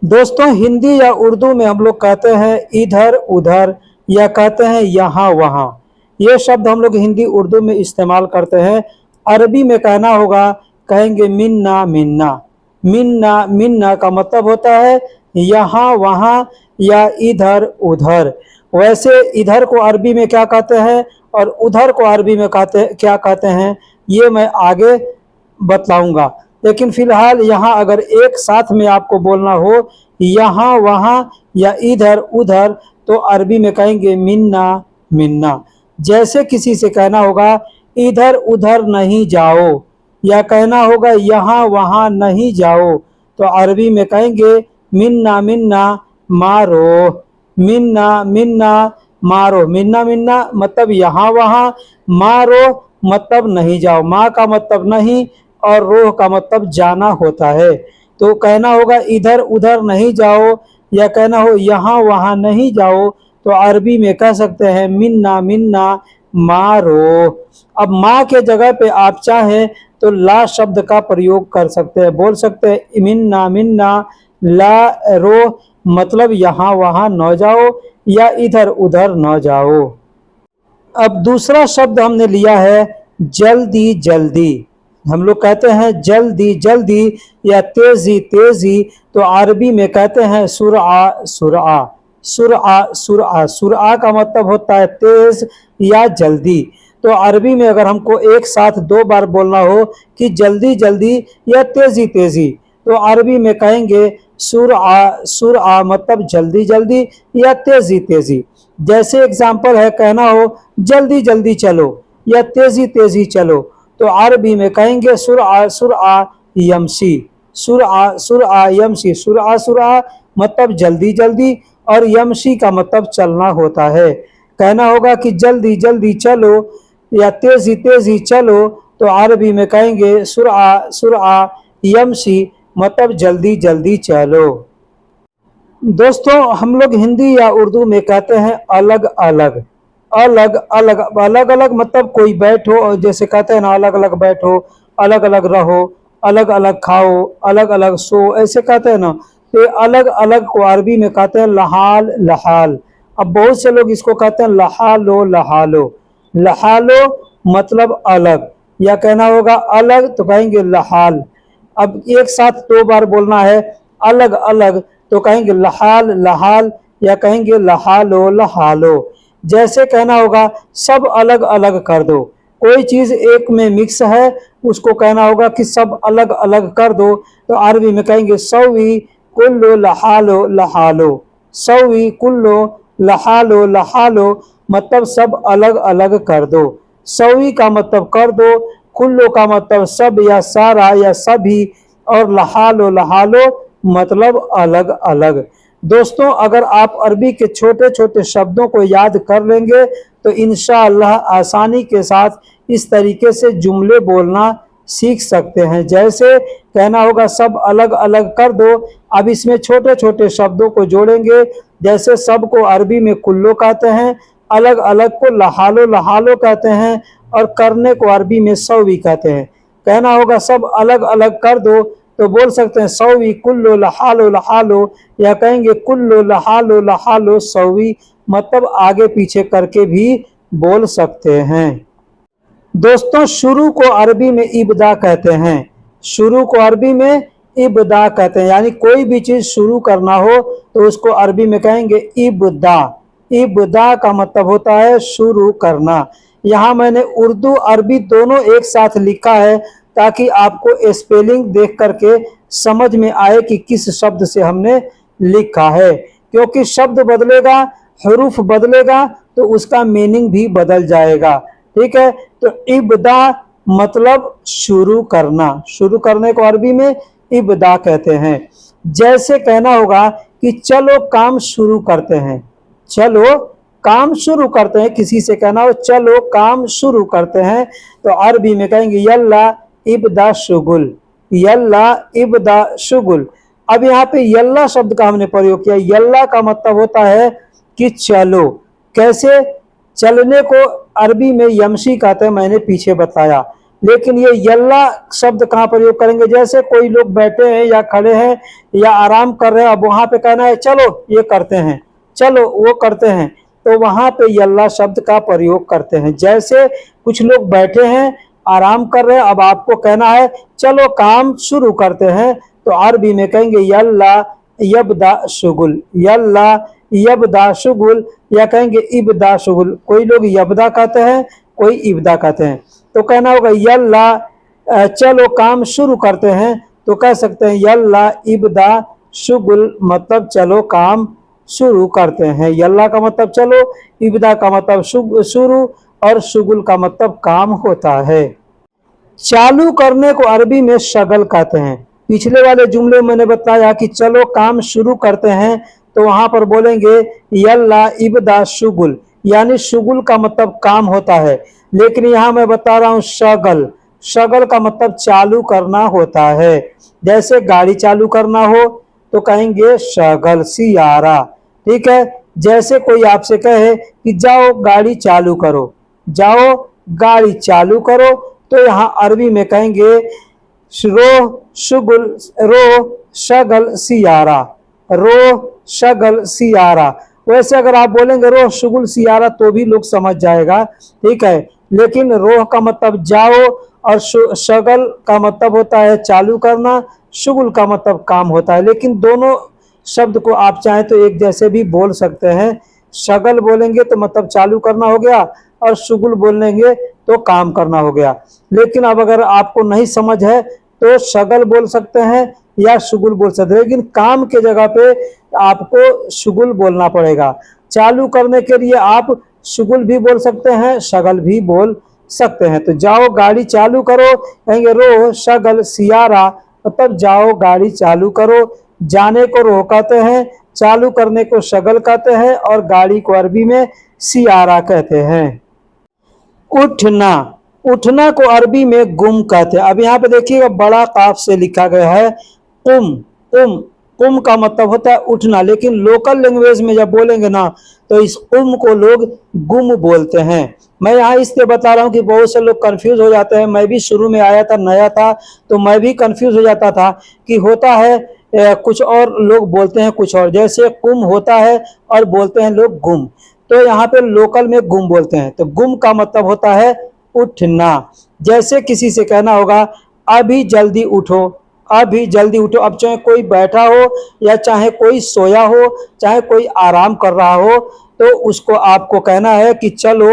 दोस्तों, हिंदी या उर्दू में हम लोग कहते हैं इधर उधर या कहते हैं यहाँ वहाँ। ये शब्द हम लोग हिंदी उर्दू में इस्तेमाल करते हैं। अरबी में कहना होगा, कहेंगे मिन्ना मिन्ना। मिन्ना मिन्ना का मतलब होता है यहाँ वहाँ या इधर उधर। वैसे इधर को अरबी में क्या कहते हैं और उधर को अरबी में क्या कहते हैं, ये मैं आगे बतलाऊंगा। लेकिन फिलहाल यहाँ अगर एक साथ में आपको बोलना हो यहाँ वहाँ या इधर उधर, तो अरबी में कहेंगे मिन्ना मिन्ना। जैसे किसी से कहना होगा इधर उधर नहीं जाओ या कहना होगा यहाँ वहाँ नहीं जाओ, तो अरबी में कहेंगे मिन्ना मिन्ना मारो। मिन्ना मिन्ना मारो। मिन्ना मिन्ना मतलब यहाँ वहाँ, मारो मतलब नहीं जाओ। माँ का मतलब नहीं और रोह का मतलब जाना होता है। तो कहना होगा इधर उधर नहीं जाओ या कहना हो यहाँ वहाँ नहीं जाओ, तो अरबी में कह सकते हैं मिन्ना मिन्ना मारो। अब माँ के जगह पे आप चाहें तो ला शब्द का प्रयोग कर सकते हैं। बोल सकते हैं मिन्ना मिन्ना ला रो, मतलब यहाँ वहाँ न जाओ या इधर उधर न जाओ। अब दूसरा शब्द हमने लिया है जल्दी जल्दी। हम लोग कहते हैं जल्दी जल्दी या तेजी तेजी, तो अरबी में कहते हैं सुरआ सुरआ। सुरआ सुरआ, सुरआ का मतलब होता है तेज या जल्दी। तो अरबी में अगर हमको एक साथ दो बार बोलना हो कि जल्दी जल्दी या तेजी तेजी, तो अरबी में कहेंगे सुरआ सुरआ, मतलब जल्दी जल्दी या तेजी तेजी। जैसे एग्जाम्पल है, कहना हो जल्दी जल्दी चलो या तेजी तेजी चलो, तो अरबी में कहेंगे सुरआ सुरआ यमशी। सुरआ सुरआ यमशी। सुरआ सुरआ मतलब जल्दी जल्दी और यमशी का मतलब चलना होता है। कहना होगा कि जल्दी जल्दी चलो या तेजी तेजी चलो, तो अरबी में कहेंगे सुरआ सुरआ यमशी, मतलब जल्दी जल्दी चलो। दोस्तों, हम लोग हिंदी या उर्दू में कहते हैं अलग अलग। अलग अलग अलग अलग मतलब कोई बैठो, जैसे कहते हैं ना अलग अलग बैठो, अलग अलग रहो, अलग अलग खाओ, अलग अलग सो, ऐसे कहते हैं ना। तो ये अलग अलग को अरबी में कहते हैं लहाल लहाल। अब बहुत से लोग इसको कहते हैं लहालो लहालो। लहालो मतलब अलग, या कहना होगा अलग तो कहेंगे लहाल। अब एक साथ दो बार बोलना है अलग अलग, तो कहेंगे लहाल लहाल या कहेंगे लहालो लहालो। जैसे कहना होगा सब अलग अलग कर दो। कोई चीज एक में मिक्स है, उसको कहना होगा कि सब अलग अलग कर दो, तो अरबी में कहेंगे सवी कुल्लो लहालो लहालो। सवी कुल्लो लहालो लहालो, मतलब सब अलग अलग कर दो। सवी का मतलब कर दो, कुल्लो का मतलब सब या सारा या सभी, और लहालो लहालो मतलब अलग अलग। दोस्तों, अगर आप अरबी के छोटे छोटे शब्दों को याद कर लेंगे तो इंशाअल्लाह आसानी के साथ इस तरीके से जुमले बोलना सीख सकते हैं। जैसे कहना होगा सब अलग अलग कर दो, अब इसमें छोटे छोटे शब्दों को जोड़ेंगे। जैसे सब को अरबी में कुल्लो कहते हैं, अलग अलग को लहालो लहालो कहते हैं, और करने को अरबी में सवी कहते हैं। कहना होगा सब अलग अलग कर दो, तो बोल सकते हैं सवी कुल्लो लहालो लहालो, या कहेंगे कुल्लो लहालो लहालो सवी, मतलब आगे पीछे करके भी बोल सकते हैं। दोस्तों, शुरू को अरबी में इब्दा कहते हैं। शुरू को अरबी में इब्दा कहते हैं, यानी कोई भी चीज शुरू करना हो तो उसको अरबी में कहेंगे इब्दा। इब्दा का मतलब होता है शुरू करना। यहाँ मैंने उर्दू अरबी दोनों एक साथ लिखा है ताकि आपको स्पेलिंग देख करके समझ में आए कि किस शब्द से हमने लिखा है, क्योंकि शब्द बदलेगा, हरूफ बदलेगा, तो उसका मीनिंग भी बदल जाएगा। ठीक है, तो इब्दा मतलब शुरू करना। शुरू करने को अरबी में इब्दा कहते हैं। जैसे कहना होगा कि चलो काम शुरू करते हैं। चलो काम शुरू करते हैं, किसी से कहना हो चलो काम शुरू करते हैं, तो अरबी में कहेंगे यल्ला इब्दा शुगुल। यल्ला इब्दा शुगुल। अब यहाँ पे यल्ला शब्द का हमने प्रयोग किया। यल्ला का मतलब होता है कि चलो। कैसे? चलने को अरबी में यमशी कहते हैं, मैंने पीछे बताया। लेकिन ये यल्ला शब्द कहाँ प्रयोग करेंगे? जैसे कोई लोग बैठे हैं या खड़े हैं या आराम कर रहे हैं, अब वहां पे कहना है चलो ये करते हैं, चलो वो करते हैं, तो वहां पे यल्ला शब्द का प्रयोग करते हैं। जैसे कुछ लोग बैठे हैं आराम कर रहे हैं, अब आपको कहना है चलो काम शुरू करते हैं, तो अरबी में कहेंगे यल्ला यबदा शुगुल, यल्ला यबदा शुगुल, या कहेंगे इब्दा शुगुल। कोई लोग यबदा कहते हैं, कोई इब्दा कहते हैं। तो कहना होगा यल्ला चलो काम शुरू करते हैं, तो कह सकते हैं यल्ला इब्दा शुगुल, मतलब चलो काम शुरू करते हैं। यल्ला का मतलब चलो, इब्दा का मतलब शुरू, और शुगुल का मतलब काम होता है। चालू करने को अरबी में शगल कहते हैं। पिछले वाले जुमले में मैंने बताया कि चलो काम शुरू करते हैं, तो वहां पर बोलेंगे यल्ला इब्दा शुगुल, यानी शुगुल का मतलब काम होता है। लेकिन यहाँ मैं बता रहा हूँ शगल, शगल का मतलब चालू करना होता है। जैसे गाड़ी चालू करना हो तो कहेंगे शगल सियारा, ठीक है। जैसे कोई आपसे कहे कि जाओ गाड़ी चालू करो, जाओ गाड़ी चालू करो, तो यहाँ अरबी में कहेंगे रो शुगुल, रो शगल सियारा, रो शगल सियारा। वैसे अगर आप बोलेंगे रो शुगुल सियारा तो भी लोग समझ जाएगा, ठीक है। लेकिन रोह का मतलब जाओ, और शगल का मतलब होता है चालू करना, शुगुल का मतलब काम होता है। लेकिन दोनों शब्द को आप चाहें तो एक जैसे भी बोल सकते हैं। शगल बोलेंगे तो मतलब चालू करना हो गया, और शुगुल बोलेंगे तो काम करना हो गया। लेकिन अब अगर आपको नहीं समझ है तो शगल बोल सकते हैं या शुगुल बोल सकते हैं, लेकिन काम के जगह पे आपको शुगुल बोलना पड़ेगा। चालू करने के लिए आप शुगुल भी बोल सकते हैं, शगल भी बोल सकते हैं। तो जाओ गाड़ी चालू करो, कहेंगे रो शगल सियारा, मतलब जाओ गाड़ी चालू करो। जाने को रोह कहते हैं, चालू करने को शगल कहते हैं, और गाड़ी को अरबी में सियारा कहते हैं। उठना, उठना को अरबी में गुम कहते हैं। अब यहाँ पे देखिएगा बड़ा काफ से लिखा गया है कुम, कुम, कुम का मतलब होता है उठना। लेकिन लोकल लैंग्वेज में जब बोलेंगे ना, तो इस कुम को लोग गुम बोलते हैं। मैं यहाँ इसलिए बता रहा हूँ कि बहुत से लोग कंफ्यूज हो जाते हैं। मैं भी शुरू में आया था, नया था, तो मैं भी कंफ्यूज हो जाता था कि होता है कुछ और, लोग बोलते हैं कुछ और। जैसे कुम होता है और बोलते हैं लोग गुम, तो यहाँ पे लोकल में गुम बोलते हैं। तो गुम का मतलब होता है उठना। जैसे किसी से कहना होगा अभी जल्दी उठो, अभी जल्दी उठो। अब चाहे कोई बैठा हो या चाहे कोई सोया हो, चाहे कोई आराम कर रहा हो, तो उसको आपको कहना है कि चलो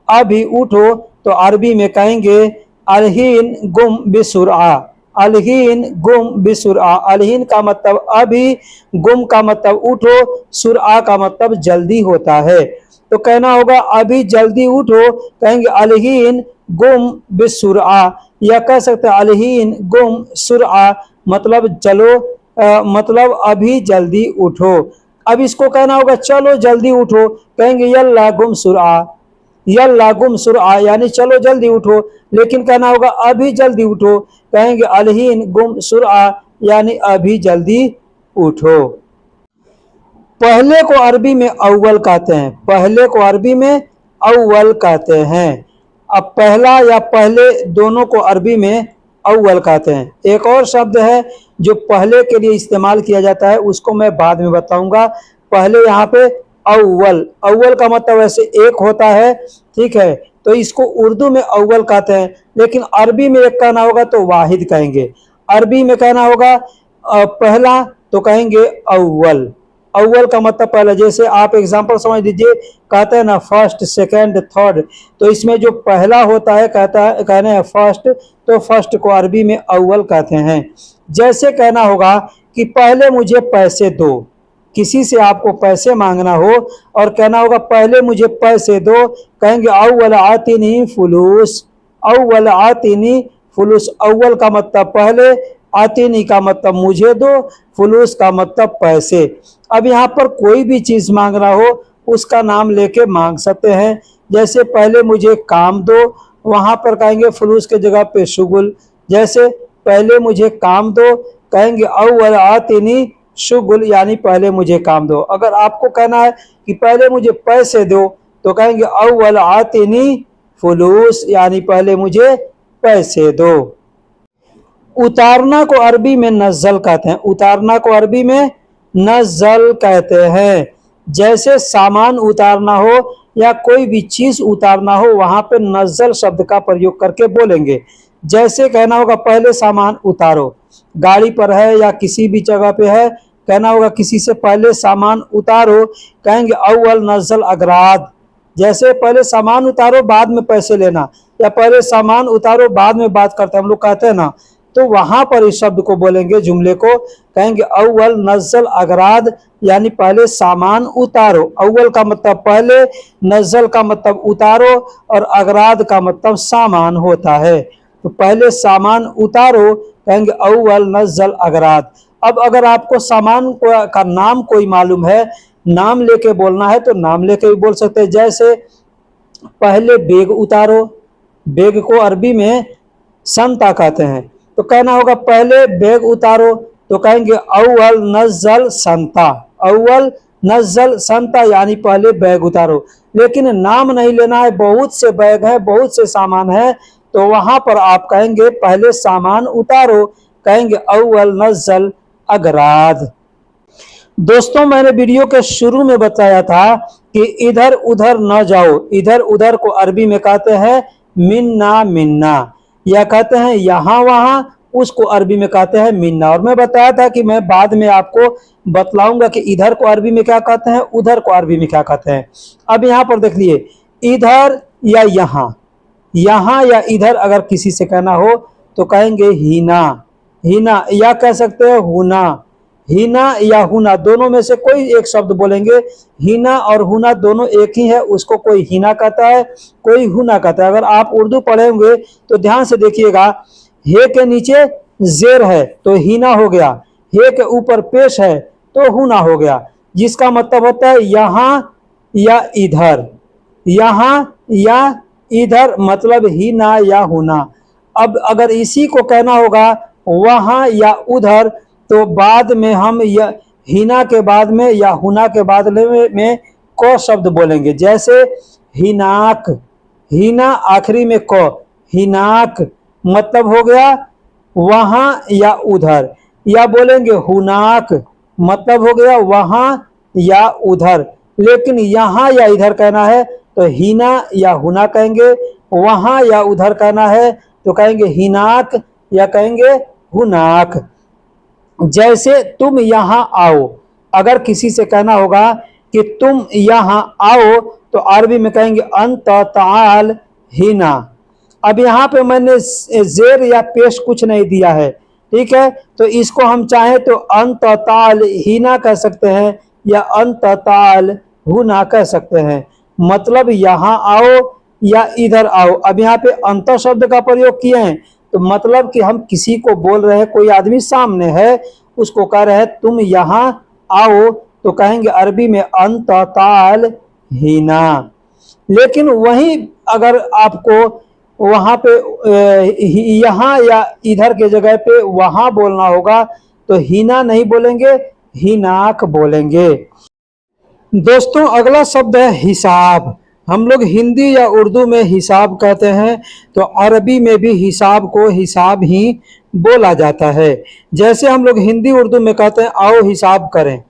अभी उठो, तो अरबी में कहेंगे अलहीन गुम बिसुरआ, अलहीन गुम बिसुरआ। अलहीन का मतलब अभी, गुम का मतलब उठो, सुरआ का मतलब जल्दी होता है। तो कहना होगा अभी जल्दी उठो, कहेंगे अलहीन गुम बिसुरआ, या कह सकते हैं अलहीन गुम सुरआ, मतलब चलो मतलब अभी जल्दी उठो। अब इसको कहना होगा चलो जल्दी उठो, कहेंगे यल्ला गुम सुरआ, यल्ला गुम सुरआ, यानी चलो जल्दी उठो। लेकिन कहना होगा अभी जल्दी उठो, कहेंगे अलहीन गुम सुरआ, यानी अभी जल्दी उठो। पहले को अरबी में अव्वल कहते हैं, पहले को अरबी में अव्वल कहते हैं। अब पहला या पहले दोनों को अरबी में अव्वल कहते हैं। एक और शब्द है जो पहले के लिए इस्तेमाल किया जाता है, उसको मैं बाद में बताऊंगा। पहले यहाँ पे अव्वल, अव्वल का मतलब वैसे एक होता है, ठीक है, तो इसको उर्दू में अव्वल कहते हैं। लेकिन अरबी में एक कहना होगा तो वाहिद कहेंगे। अरबी में कहना होगा पहला, तो कहेंगे अव्वल, अव्वल का मतलब पहला। जैसे आप एग्जांपल समझ लीजिए, कहते हैं ना फर्स्ट, सेकंड, थर्ड, तो इसमें जो पहला होता है कहता है, कहने हैं फर्स्ट, तो फर्स्ट को अरबी में अव्वल कहते हैं। जैसे कहना होगा कि पहले मुझे पैसे दो, किसी से आपको पैसे मांगना हो और कहना होगा पहले मुझे पैसे दो, कहेंगे अव्वल आतिनी फुलूस, अव्वल आतिनी फुलूस। अव्वल का मतलब पहले, आतिनी का मतलब मुझे दो, फुलूस का मतलब पैसे। अब यहाँ पर कोई भी चीज़ मांगना हो उसका नाम लेके मांग सकते हैं। जैसे पहले मुझे काम दो, वहाँ पर कहेंगे फुलूस के जगह पे शुगुल। जैसे पहले मुझे काम दो, कहेंगे अव्वल आतिनी शुगुल, यानी पहले मुझे काम दो। अगर आपको कहना है कि पहले मुझे पैसे दो, तो कहेंगे अव्वल आतिनी फुलूस, यानी पहले मुझे पैसे दो। उतारना को अरबी में नज़ल कहते हैं, उतारना को अरबी में नज़ल कहते हैं। जैसे सामान उतारना हो या कोई भी चीज उतारना हो, वहां पे नज़ल शब्द का प्रयोग करके बोलेंगे। जैसे कहना होगा पहले सामान उतारो, गाड़ी पर है या किसी भी जगह पे है, कहना होगा किसी से पहले सामान उतारो, कहेंगे अव्वल नज़ल अगराद। जैसे पहले सामान उतारो बाद में पैसे लेना, या पहले सामान उतारो बाद में बात करते हैं, हम लोग कहते हैं ना, तो वहां पर इस शब्द को बोलेंगे, जुमले को कहेंगे अव्वल नज़ल अगराद, यानी पहले सामान उतारो। अव्वल का मतलब पहले, नज़ल का मतलब उतारो, और अगराद का मतलब सामान होता है। तो पहले सामान उतारो कहेंगे अव्वल नज़ल अगराद। अब अगर आपको सामान का नाम कोई मालूम है, नाम लेके बोलना है तो नाम लेके भी बोल सकते हैं। जैसे पहले बैग उतारो, बैग को अरबी में संता कहते हैं, तो कहना होगा पहले बैग उतारो, तो कहेंगे अव्वल नज़ल संता, अव्वल नज़ल संता, यानी पहले बैग उतारो। लेकिन नाम नहीं लेना है, बहुत से बैग है, बहुत से सामान है, तो वहां पर आप कहेंगे पहले सामान उतारो, कहेंगे अव्वल नज़ल अगराद। दोस्तों, मैंने वीडियो के शुरू में बताया था कि इधर उधर न जाओ। इधर उधर को अरबी में कहते हैं मिन्ना मिन्ना, या कहते हैं यहाँ वहां, उसको अरबी में कहते हैं मिन्ना। और मैं बताया था कि मैं बाद में आपको बतलाऊंगा कि इधर को अरबी में क्या कहते हैं, उधर को अरबी में क्या कहते हैं। अब यहाँ पर देख लिए, इधर या यहाँ, यहाँ या इधर अगर किसी से कहना हो तो कहेंगे हिना, हिना, या कह सकते हैं हुना, हिना या हुना, दोनों में से कोई एक शब्द बोलेंगे। हिना और हुना दोनों एक ही है, उसको कोई हिना कहता है, कोई हुना कहता है। अगर आप उर्दू पढ़े होंगे तो ध्यान से देखिएगा, हे के नीचे जेर है तो हिना हो गया, हे के ऊपर पेश है तो हुना हो गया, जिसका मतलब होता है यहाँ या इधर, यहाँ या इधर, मतलब हिना या हुना। अब अगर इसी को कहना होगा वहां या उधर, तो बाद में हम या हिना के बाद में या हुना के बाद में को शब्द बोलेंगे। जैसे हिनाक, हिना आखिरी में को, हिनाक मतलब हो गया वहां या उधर। या बोलेंगे हुनाक मतलब हो गया वहां या उधर। लेकिन यहाँ या इधर कहना है तो हिना या हुना कहेंगे, वहां या उधर कहना है तो कहेंगे हिनाक या कहेंगे हुनाक। जैसे तुम यहाँ आओ, अगर किसी से कहना होगा कि तुम यहाँ आओ तो अरबी में कहेंगे अंत ताल हिना। अब यहाँ पे मैंने जेर या पेश कुछ नहीं दिया है, ठीक है, तो इसको हम चाहें तो अंत ताल हिना कह सकते हैं या अंत ताल हुना कह सकते हैं, मतलब यहाँ आओ या इधर आओ। अब यहाँ पे अंत शब्द का प्रयोग किए हैं, तो मतलब कि हम किसी को बोल रहे हैं, कोई आदमी सामने है, उसको कह रहे हैं तुम यहाँ आओ, तो कहेंगे अरबी में अंत ताल हिना। लेकिन वहीं अगर आपको वहां पे यहाँ या इधर के जगह पे वहां बोलना होगा तो हिना नहीं बोलेंगे, हिनाक बोलेंगे। दोस्तों, अगला शब्द है हिसाब। हम लोग हिंदी या उर्दू में हिसाब कहते हैं, तो अरबी में भी हिसाब को हिसाब ही बोला जाता है। जैसे हम लोग हिंदी उर्दू में कहते हैं आओ हिसाब करें,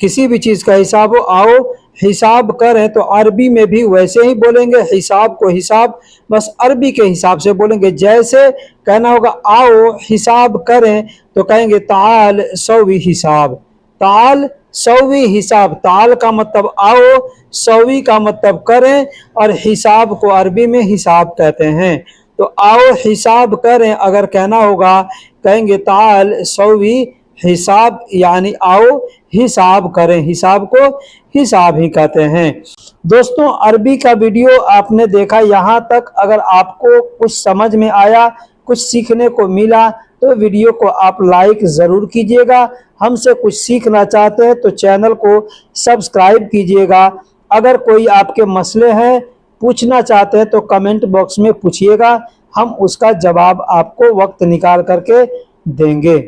किसी भी चीज़ का हिसाब हो, आओ हिसाब करें, तो अरबी में भी वैसे ही बोलेंगे, हिसाब को हिसाब, बस अरबी के हिसाब से बोलेंगे। जैसे कहना होगा आओ हिसाब करें, तो कहेंगे ताल सौवी हिसाब, ताल सौवी हिसाब। ताल का मतलब आओ, सौवी का मतलब करें, और हिसाब को अरबी में हिसाब कहते हैं। तो आओ हिसाब करें अगर कहना होगा, कहेंगे ताल सौवी हिसाब, यानी आओ हिसाब करें, हिसाब को हिसाब ही कहते हैं। दोस्तों, अरबी का वीडियो आपने देखा यहाँ तक, अगर आपको कुछ समझ में आया, कुछ सीखने को मिला, तो वीडियो को आप लाइक ज़रूर कीजिएगा। हमसे कुछ सीखना चाहते हैं तो चैनल को सब्सक्राइब कीजिएगा। अगर कोई आपके मसले हैं, पूछना चाहते हैं, तो कमेंट बॉक्स में पूछिएगा, हम उसका जवाब आपको वक्त निकाल करके देंगे।